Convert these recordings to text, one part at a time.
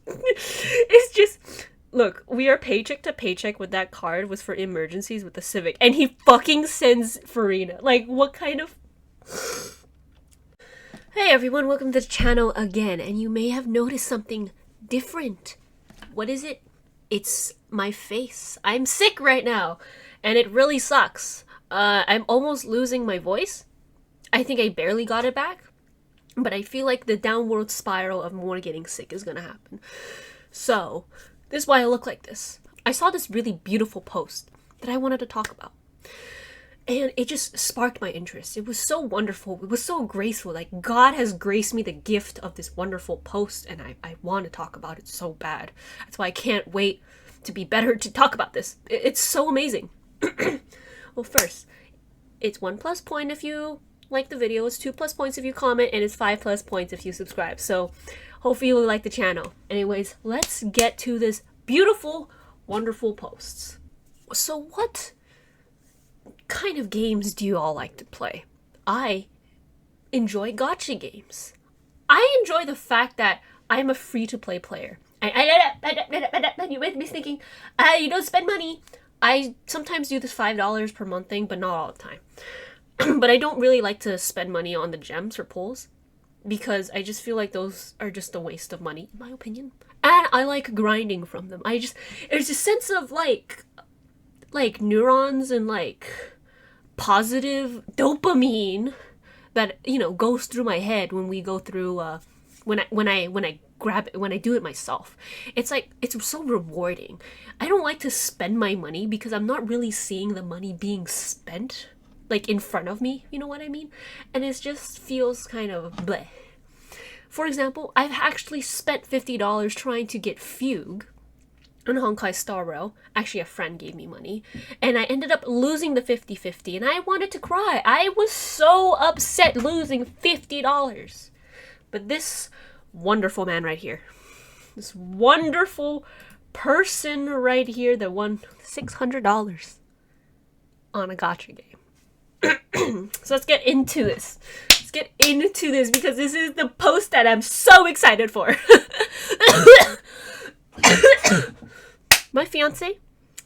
It's just, look, we are paycheck to paycheck with that card was for emergencies with the Civic, and he fucking sends Farina. Like, what kind of... Hey everyone, welcome to the channel again, and you may have noticed something different. What is it? It's my face. I'm sick right now, and it really sucks. I'm almost losing my voice. I think I barely got it back, but I feel like the downward spiral of more getting sick is gonna happen. So, this is why I look like this. I saw this really beautiful post that I wanted to talk about. And it just sparked my interest. It was so wonderful. It was so graceful. Like, God has graced me the gift of this wonderful post, and I want to talk about it so bad. That's why I can't wait to be better to talk about this. It's so amazing. Well, first, it's 1+ point if you like the video, it's 2+ points if you comment, and it's 5+ points if you subscribe. So, hopefully you will like the channel. Anyways, let's get to this beautiful, wonderful posts. So what kind of games do you all like to play? I enjoy gacha games. I enjoy the fact that I'm a free-to-play player. You might be thinking, you don't spend money. I sometimes do this $5 per month thing, but not all the time. But I don't really like to spend money on the gems or pulls, because I just feel like those are just a waste of money, in my opinion. And I like grinding from them. There's a sense of like neurons and like positive dopamine that, you know, goes through my head when we go through when I grab it, when I do it myself. It's like, it's so rewarding. I don't like to spend my money because I'm not really seeing the money being spent like in front of me, you know what I mean? And it just feels kind of bleh. For example, I've actually spent $50 trying to get Fugue on Honkai Star Rail. Actually, a friend gave me money, and I ended up losing the 50-50, and I wanted to cry. I was so upset losing $50. But this wonderful man right here, this wonderful person right here that won $600 on a gacha game. So let's get into this. Let's get into this because this is the post that I'm so excited for. My fiance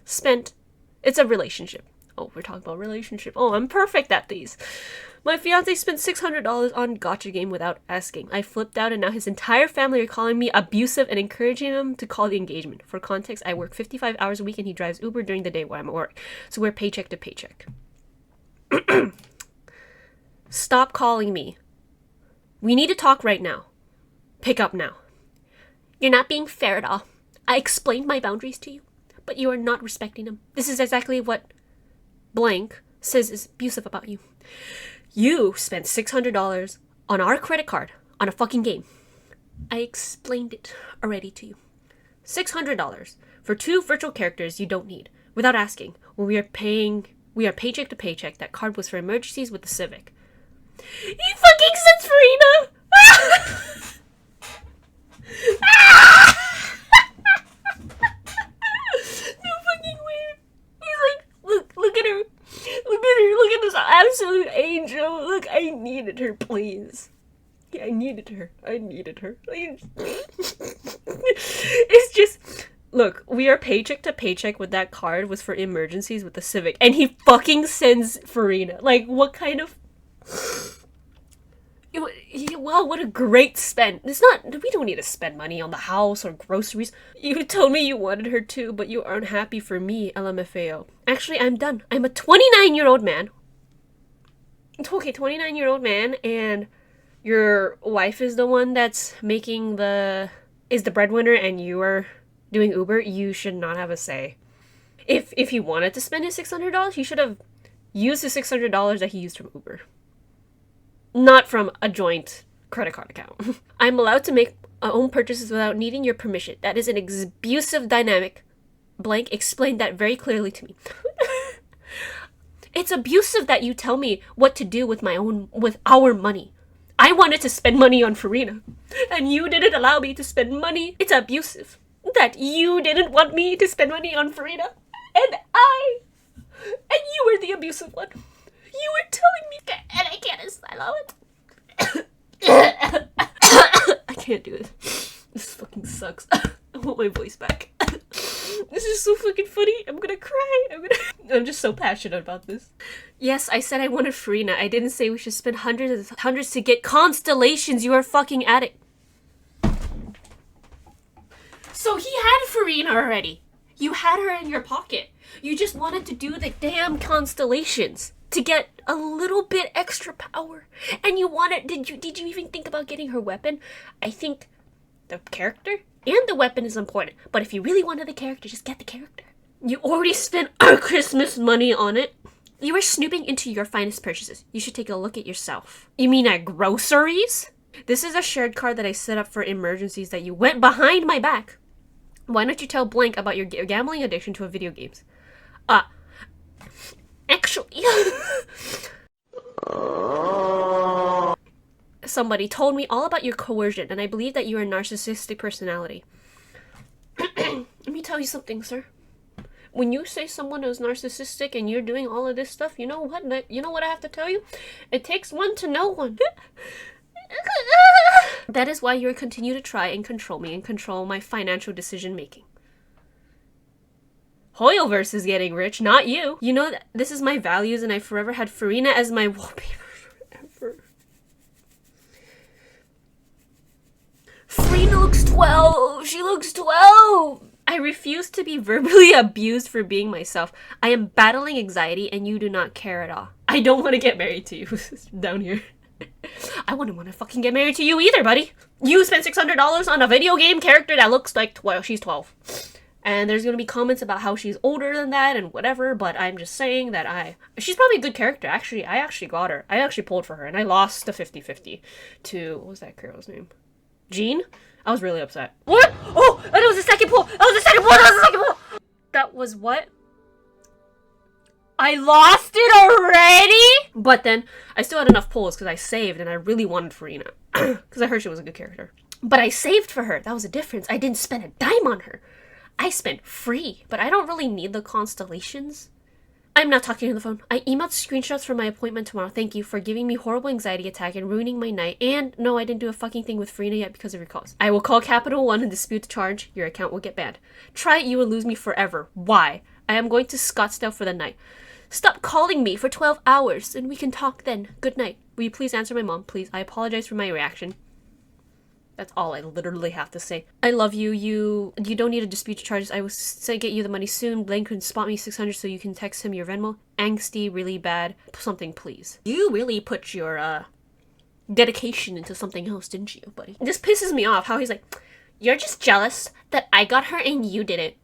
spent... It's a relationship. Oh, we're talking about relationship. Oh, I'm perfect at these. My fiance spent $600 on gacha game without asking. I flipped out, and now his entire family are calling me abusive and encouraging him to call the engagement. For context, I work 55 hours a week and he drives Uber during the day while I'm at work. So we're paycheck to paycheck. Stop calling me. We need to talk right now. Pick up now. You're not being fair at all. I explained my boundaries to you, but you are not respecting them. This is exactly what blank says is abusive about you. You spent $600 on our credit card on a fucking game. I explained it already to you. $600 for 2 virtual characters you don't need without asking when we are paycheck to paycheck. That card was for emergencies with the Civic. He fucking sends Farina! No fucking way. He's like, look at her. Look at this absolute angel. Look, I needed her, please. Yeah, I needed her. It's just... Look, we are paycheck to paycheck with that card was for emergencies with the Civic, and he fucking sends Farina. Like, what kind of... Wow, what a great spend. We don't need to spend money on the house or groceries. You told me you wanted her too, but you aren't happy for me, LMFAO. Actually, I'm done. I'm a 29-year-old man. Okay, 29-year-old man, and your wife is the one that's is the breadwinner, and you are doing Uber. You should not have a say. If he wanted to spend his $600, he should have used the $600 that he used from Uber. Not from a joint credit card account. I'm allowed to make my own purchases without needing your permission. That is an abusive dynamic. Blank explained that very clearly to me. It's abusive that you tell me what to do with our money. I wanted to spend money on Farina, and you didn't allow me to spend money. It's abusive that you didn't want me to spend money on Farina, and you were the abusive one. You were telling me that, and I can't allow it. I can't do this. This fucking sucks. I want my voice back. This is so fucking funny. I'm gonna cry. I'm just so passionate about this. Yes, I said I wanted Farina. I didn't say we should spend hundreds to get constellations. You are a fucking addict. So he had Farina already. You had her in your pocket. You just wanted to do the damn constellations to get a little bit extra power. And you wanted, did you even think about getting her weapon? I think the character and the weapon is important. But if you really wanted the character, just get the character. You already spent our Christmas money on it. You were snooping into your finest purchases. You should take a look at yourself. You mean at groceries? This is a shared card that I set up for emergencies that you went behind my back. Why don't you tell Blank about your gambling addiction to video games? Actually... Somebody told me all about your coercion, and I believe that you're a narcissistic personality. Let me tell you something, sir. When you say someone is narcissistic and you're doing all of this stuff, you know what? You know what I have to tell you? It takes one to know one. That is why you continue to try and control me and control my financial decision making. Hoyoverse is getting rich, not you. You know that this is my values, and I forever had Farina as my wallpaper forever. Farina looks 12. She looks 12. I refuse to be verbally abused for being myself. I am battling anxiety, and you do not care at all. I don't want to get married to you. Down here. I wouldn't want to fucking get married to you either, buddy. You spent $600 on a video game character that looks like 12. She's 12. And there's going to be comments about how she's older than that and whatever, but I'm just saying that she's probably a good character. Actually, I actually got her. I actually pulled for her, and I lost the 50-50 to, what was that girl's name? Jean? I was really upset. What? Oh, that was the second pull. That was what? I lost it already? But then I still had enough pulls because I saved, and I really wanted Farina because I heard she was a good character. But I saved for her. That was the difference. I didn't spend a dime on her. I spent free, but I don't really need the constellations. I'm not talking on the phone. I emailed screenshots for my appointment tomorrow. Thank you for giving me horrible anxiety attack and ruining my night. And no, I didn't do a fucking thing with Farina yet because of your calls. I will call Capital One and dispute the charge. Your account will get banned. Try it, you will lose me forever. Why? I am going to Scottsdale for the night. Stop calling me for 12 hours and we can talk then. Good night. Will you please answer my mom, please? I apologize for my reaction. That's all I literally have to say. I love you. You don't need to dispute charges. I will get you the money soon. Blaine can spot me 600 so you can text him your Venmo. Angsty, really bad. Something, please. You really put your dedication into something else, didn't you, buddy? This pisses me off how he's like, you're just jealous that I got her and you didn't.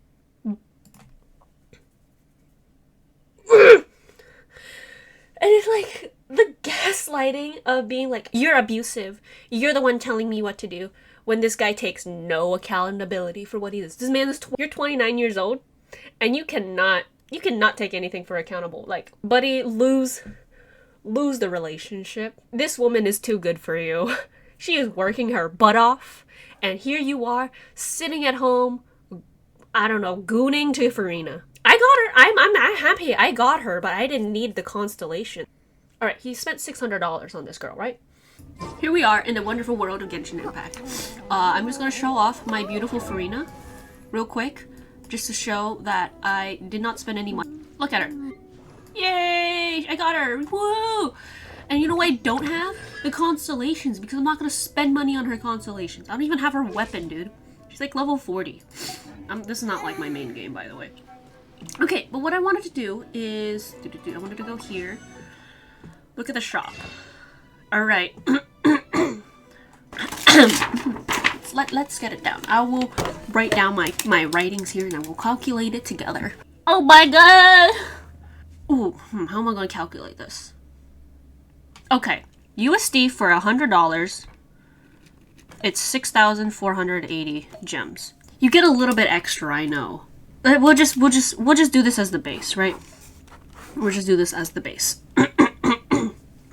And it's like the gaslighting of being like, you're abusive. You're the one telling me what to do. When this guy takes no accountability for what he is. This man is, you're 29 years old and you cannot take anything for accountable. Like, buddy, lose the relationship. This woman is too good for you. She is working her butt off. And here you are sitting at home, I don't know, gooning to Farina. I got her. I'm happy I got her, but I didn't need the constellation. Alright, he spent $600 on this girl, right? Here we are in the wonderful world of Genshin Impact. I'm just gonna show off my beautiful Farina real quick, just to show that I did not spend any money. Look at her. Yay! I got her! Woo! And you know what I don't have? The constellations, because I'm not gonna spend money on her constellations. I don't even have her weapon, dude. She's like level 40. This is not like my main game, by the way. Okay, but what I wanted to do is... I wanted to go here. Look at the shop. Alright. Let's get it down. I will write down my writings here and I will calculate it together. Oh my god! Ooh, how am I going to calculate this? Okay, USD for $100. It's 6,480 gems. You get a little bit extra, I know. We'll just do this as the base, right? We'll just do this as the base.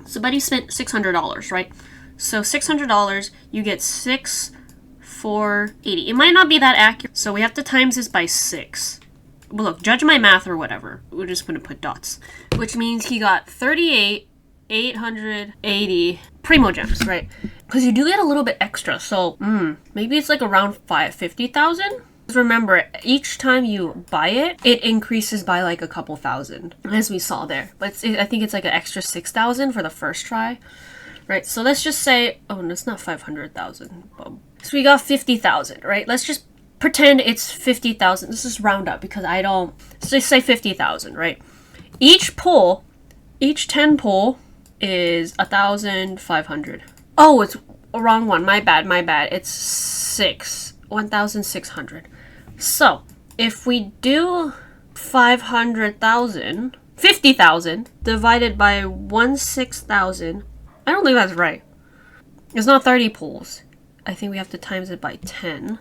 So Buddy spent $600, right? So $600, you get 6,480. It might not be that accurate, so we have to times this by 6. Well, look, judge my math or whatever. We're just gonna put dots, which means he got 38 880 Primo Gems, right? Because you do get a little bit extra, so maybe it's like around 50,000. Remember, each time you buy it, it increases by like a couple thousand, as we saw there. But I think it's like an extra 6,000 for the first try, right? So let's just say, oh, no, it's not 500,000. So we got 50,000, right? Let's just pretend it's 50,000. Let's just round up because I don't. So let's say 50,000, right? Each 10 pull is 1,500. Oh, it's a wrong one. My bad. It's 1,600. So if we do 500,000, 50,000 divided by 16,000, I don't think that's right. It's not 30 pulls. I think we have to times it by 10.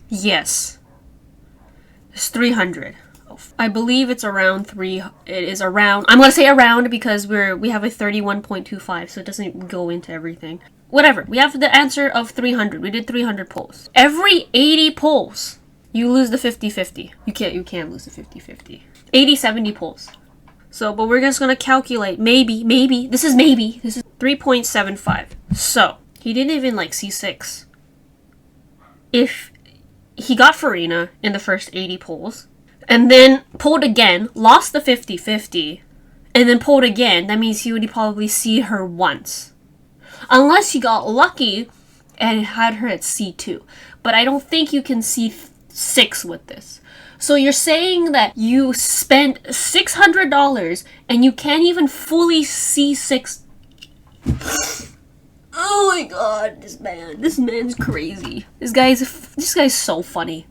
Yes. It's 300. I believe it's around 3. It is around. I'm going to say around because we have a 31.25, so it doesn't go into everything. Whatever. We have the answer of 300. We did 300 pulls. Every 80 pulls, you lose the 50-50. You can't lose the 50-50. 80-70 pulls. So, but we're just going to calculate. Maybe. This is 3.75. So, he didn't even like C6. If he got Farina in the first 80 pulls, and then pulled again, lost the 50-50, and then pulled again, that means he would probably see her once. Unless he got lucky and had her at C2. But I don't think you can C6 with this. So you're saying that you spent $600 and you can't even fully C6. Oh my god, this man's crazy. This guy's so funny.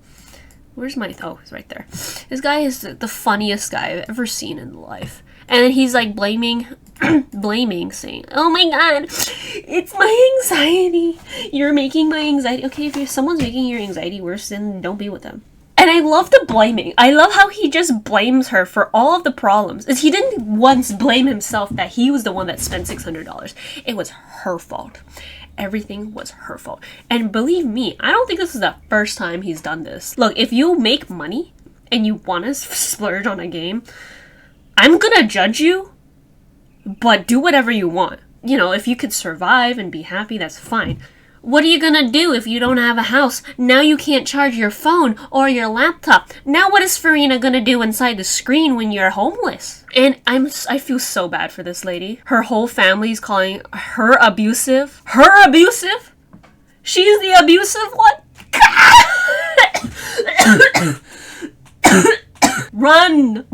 Where's my... Oh, he's right there. This guy is the funniest guy I've ever seen in life. And then he's like blaming, saying, oh my god, it's my anxiety. You're making my anxiety. Okay, if someone's making your anxiety worse, then don't be with them. And I love the blaming. I love how he just blames her for all of the problems. He didn't once blame himself that he was the one that spent $600. It was her fault. Everything was her fault. And believe me, I don't think this is the first time he's done this. Look, if you make money and you want to splurge on a game, I'm gonna judge you, but do whatever you want. You know, if you could survive and be happy, that's fine. What are you gonna do if you don't have a house? Now you can't charge your phone or your laptop. Now what is Farina gonna do inside the screen when you're homeless? And I feel so bad for this lady. Her whole family's calling her abusive. Her abusive? She's the abusive one? Run!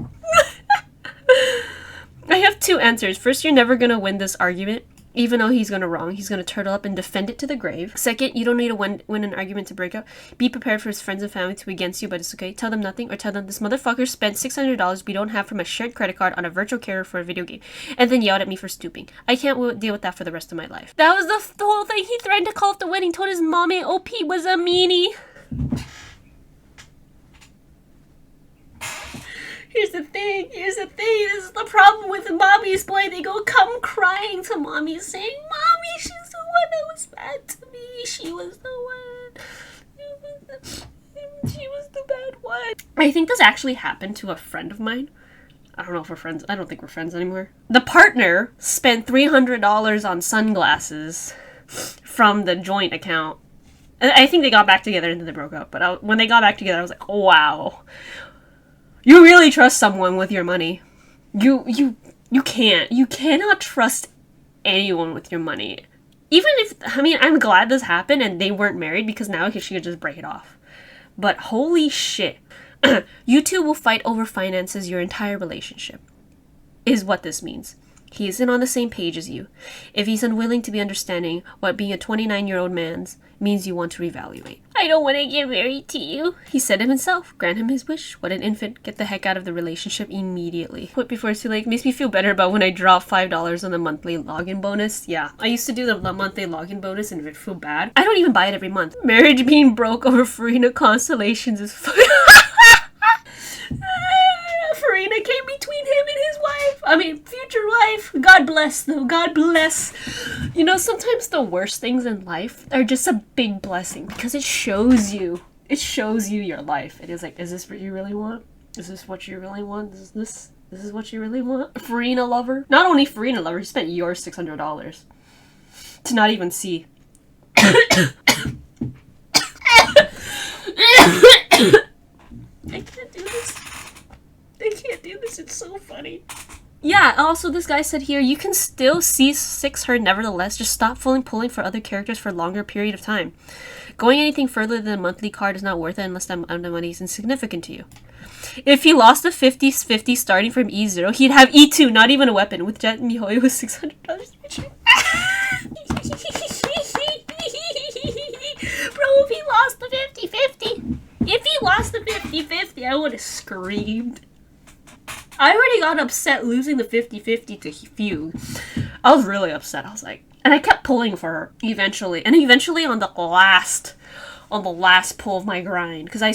I have two answers. First, you're never gonna win this argument. Even though he's gonna wrong, he's gonna turtle up and defend it to the grave. Second, you don't need to win an argument to break up. Be prepared for his friends and family to be against you, but it's okay. Tell them nothing, or tell them this motherfucker spent $600 we don't have from a shared credit card on a virtual carrier for a video game, and then yelled at me for stooping. I can't deal with that for the rest of my life. That was the whole thing. He threatened to call off the wedding, told his mommy OP was a meanie. Here's the thing, this is the problem with mommies, boy. They go come crying to mommy saying, Mommy, she's the one that was bad to me. She was the bad one. I think this actually happened to a friend of mine. I don't know if we're friends. I don't think we're friends anymore. The partner spent $300 on sunglasses from the joint account. I think they got back together and then they broke up. But when they got back together, I was like, oh, wow. You really trust someone with your money. You can't. You cannot trust anyone with your money. Even if, I'm glad this happened and they weren't married because now she could just break it off. But holy shit. You two will fight over finances your entire relationship, is what this means. He isn't on the same page as you. If he's unwilling to be understanding what being a 29-year-old man's means, you want to reevaluate. I don't want to get married to you. He said it himself. Grant him his wish. What an infant. Get the heck out of the relationship immediately. Quit before it's too late. Makes me feel better about when I drop $5 on the monthly login bonus. Yeah, I used to do the monthly login bonus and it feel bad. I don't even buy it every month. Marriage being broke over Farina constellations is Farina came between him and his wife. Future wife. God bless, though. God bless. You know, sometimes the worst things in life are just a big blessing because it shows you. It shows you your life. It is like, is this what you really want? Is this what you really want? Is This is what you really want? Farina lover? Not only Farina lover, he spent your $600 to not even see. I can't do this. I can't do this. It's so funny. Yeah, also this guy said here, you can still see 6 her nevertheless, just stop pulling for other characters for a longer period of time. Going anything further than a monthly card is not worth it unless the amount of money is insignificant to you. If he lost a 50-50 starting from E0, he'd have E2, not even a weapon. With Jet Mihoyo was $600. Bro, if he lost the 50-50, I would have screamed. I already got upset losing the 50-50 to Fugue. I was really upset. I was like, and I kept pulling for her eventually. And eventually on the last pull of my grind, because I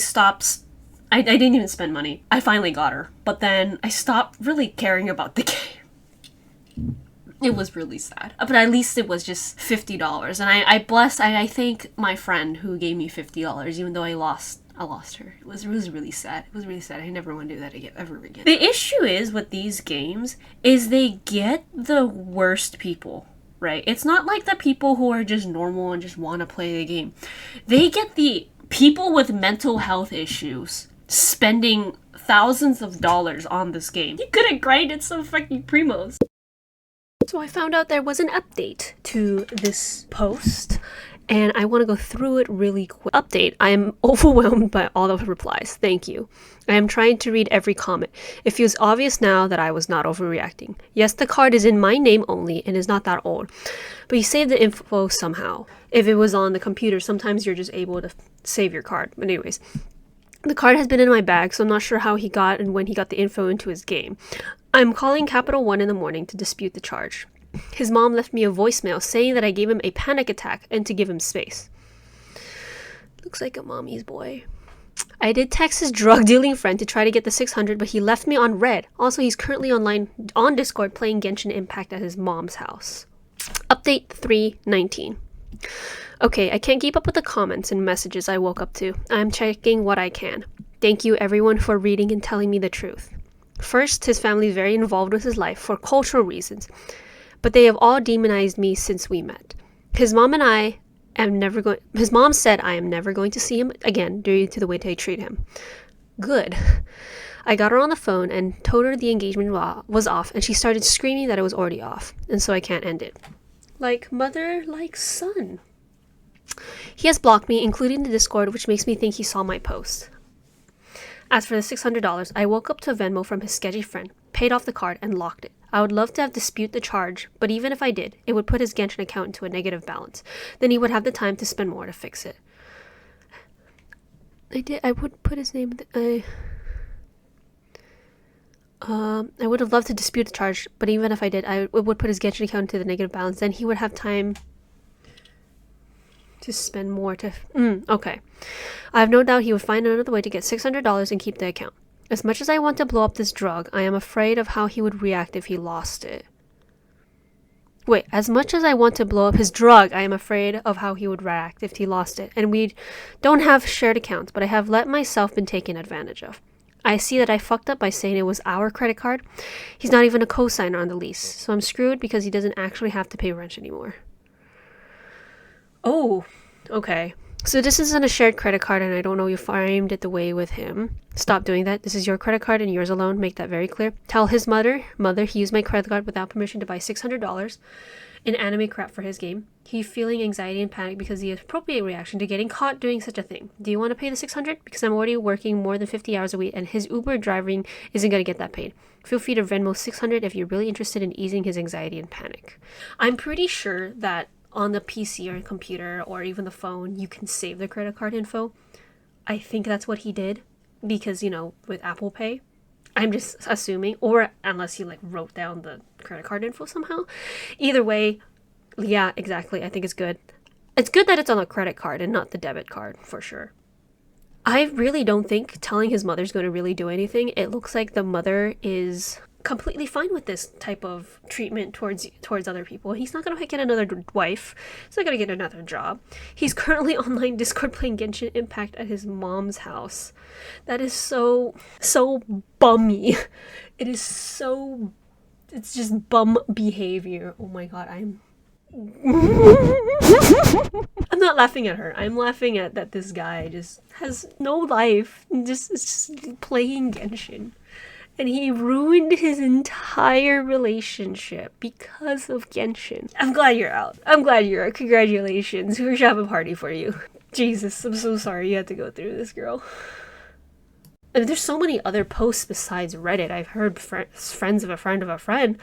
didn't even spend money. I finally got her. But then I stopped really caring about the game. It was really sad. But at least it was just $50. And I thank my friend who gave me $50, even though I lost her. It was really sad. It was really sad. I never want to do that ever again. The issue is with these games is they get the worst people, right? It's not like the people who are just normal and just want to play the game. They get the people with mental health issues spending thousands of dollars on this game. You could have grinded some fucking primos. So I found out there was an update to this post, and I want to go through it really quick. Update. I am overwhelmed by all of the replies. Thank you. I am trying to read every comment. It feels obvious now that I was not overreacting. Yes, the card is in my name only and is not that old, but you saved the info somehow. If it was on the computer, sometimes you're just able to save your card. But anyways, the card has been in my bag, so I'm not sure how he got and when he got the info into his game. I'm calling Capital One in the morning to dispute the charge. His mom left me a voicemail saying that I gave him a panic attack and to give him space. Looks like a mommy's boy. I did text his drug dealing friend to try to get the 600, but he left me on red. Also, he's currently online on Discord playing Genshin Impact at his mom's house. Update 3:19. Okay, I can't keep up with the comments and messages I woke up to. I'm checking what I can. Thank you everyone for reading and telling me the truth. First, his family is very involved with his life for cultural reasons, but they have all demonized me since we met. His mom said I am never going to see him again due to the way they treat him. Good. I got her on the phone and told her the engagement was off, and she started screaming that it was already off, and so I can't end it. Like mother, like son. He has blocked me, including the Discord, which makes me think he saw my post. As for the $600, I woke up to a Venmo from his sketchy friend, paid off the card, and locked it. I would love to have disputed the charge, but even if I did, it would put his Genshin account into a negative balance. Then he would have the time to spend more to fix it. I would put his name... I would have loved to dispute the charge, but even if I did, it would put his Genshin account into the negative balance. Then he would have time to spend more to... okay. I have no doubt he would find another way to get $600 and keep the account. As much as I want to blow up this drug, I am afraid of how he would react if he lost it. Wait, as much as I want to blow up his drug, I am afraid of how he would react if he lost it. And we don't have shared accounts, but I have let myself been taken advantage of. I see that I fucked up by saying it was our credit card. He's not even a co-signer on the lease, so I'm screwed because he doesn't actually have to pay rent anymore. Oh, okay. So this isn't a shared credit card, and I don't know you framed it the way with him. Stop doing that. This is your credit card and yours alone. Make that very clear. Tell his mother he used my credit card without permission to buy $600 in anime crap for his game. He's feeling anxiety and panic because the appropriate reaction to getting caught doing such a thing. Do you want to pay the $600? Because I'm already working more than 50 hours a week, and his Uber driving isn't going to get that paid. Feel free to Venmo $600 if you're really interested in easing his anxiety and panic. I'm pretty sure that on the PC or computer or even the phone, you can save the credit card info. I think that's what he did because, with Apple Pay, I'm just assuming, or unless he wrote down the credit card info somehow. Either way, yeah, exactly. I think it's good. It's good that it's on a credit card and not the debit card for sure. I really don't think telling his mother's going to really do anything. It looks like the mother is completely fine with this type of treatment towards other people. He's not gonna get another wife. He's not gonna get another job. He's currently online Discord playing Genshin Impact at his mom's house. That is so bummy. It is so. It's just bum behavior. Oh my god, I'm not laughing at her. I'm laughing at that this guy just has no life. Just playing Genshin. And he ruined his entire relationship because of Genshin. I'm glad you're out. I'm glad you're out. Congratulations. We should have a party for you. Jesus, I'm so sorry you had to go through this, girl. And there's so many other posts besides Reddit. I've heard friends of a friend of a friend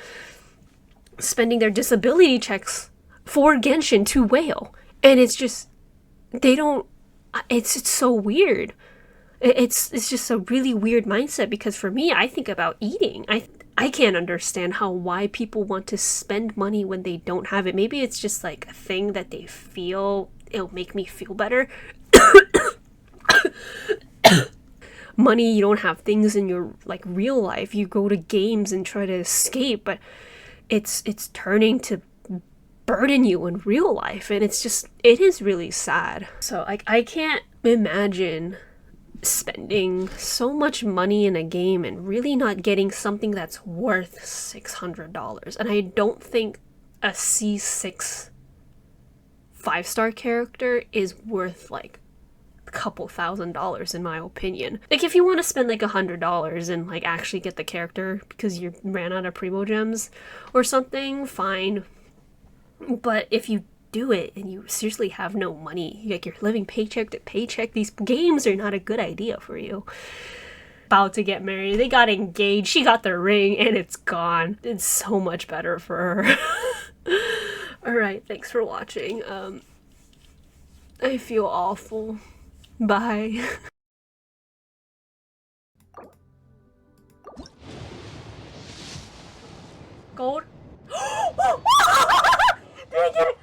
spending their disability checks for Genshin to whale. And it's just, they don't, it's so weird. It's just a really weird mindset, because for me, I think about eating. I can't understand why people want to spend money when they don't have it. Maybe it's just like a thing that they feel it'll make me feel better. Money, you don't have things in your like real life. You go to games and try to escape, but it's turning to burden you in real life, and it is really sad. So like I can't imagine spending so much money in a game and really not getting something that's worth $600. And I don't think a C6 5-star character is worth like a couple $1,000s in my opinion. Like if you want to spend like $100 and like actually get the character because you ran out of primo gems or something, fine. But if you do it and you seriously have no money, like you're living paycheck to paycheck, these games are not a good idea for you. About to get married, they got engaged, she got the ring, and it's gone. It's so much better for her. Alright, thanks for watching. I feel awful. Bye. Gold? Did I get it?